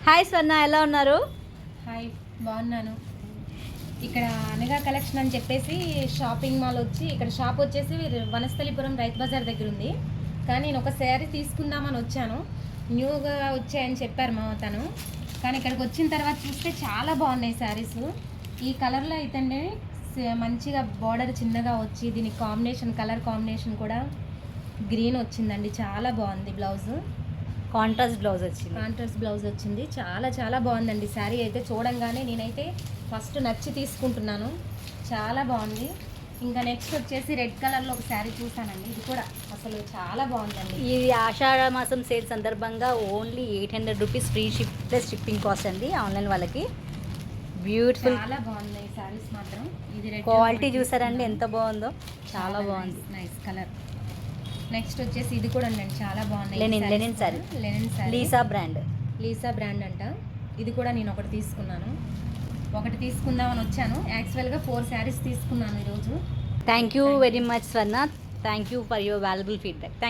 Hi స్వర్ణ, ఎలా ఉన్నారు? Hi, బాగున్నాను. ఇక్కడ అనగా కలెక్షన్ అని చెప్పేసి షాపింగ్ మాల్ వచ్చి, ఇక్కడ షాప్ వచ్చేసి వనస్థలిపురం రైతు బజార్ దగ్గర ఉంది. కానీ నేను ఒక శారీ తీసుకుందామని వచ్చాను. న్యూగా వచ్చాయని చెప్పారు మా తను. కానీ ఇక్కడికి వచ్చిన తర్వాత చూస్తే చాలా బాగున్నాయి శారీస్. ఈ కలర్లో అయితే మంచిగా బార్డర్ చిన్నగా వచ్చి, దీనికి కాంబినేషన్ కలర్ కాంబినేషన్ కూడా గ్రీన్ వచ్చిందండి. చాలా బాగుంది. బ్లౌజు కాంట్రాస్ట్ బ్లౌజ్ వచ్చింది. చాలా చాలా బాగుందండి శారీ అయితే. చూడంగానే నేనైతే ఫస్ట్ నచ్చి తీసుకుంటున్నాను. చాలా బాగుంది. ఇంకా నెక్స్ట్ వచ్చేసి రెడ్ కలర్లో ఒక శారీ చూసానండి. ఇది కూడా అసలు చాలా బాగుందండి. ఇది ఆషాఢ మాసం సేల్ సందర్భంగా only 800 rupees free ship plus shipping cost అండి ఆన్లైన్ వాళ్ళకి. బ్యూటిఫుల్, చాలా బాగుంది ఈ శారీస్ మాత్రం. ఇది రెడ్ క్వాలిటీ చూసారండి ఎంత బాగుందో. చాలా బాగుంది. Nice colour. నెక్స్ట్ వచ్చేసి ఇది కూడా అండి చాలా బాగున్నాయి. లెనిన్ శారీ, లీసా బ్రాండ్ అంట. ఇది కూడా నేను ఒకటి తీసుకున్నాను. ఒకటి తీసుకుందామని వచ్చాను. యాక్చువల్గా 4 శారీస్ తీసుకున్నాను ఈరోజు. Thank you very much Swarna. Thank you for your valuable feedback. Thank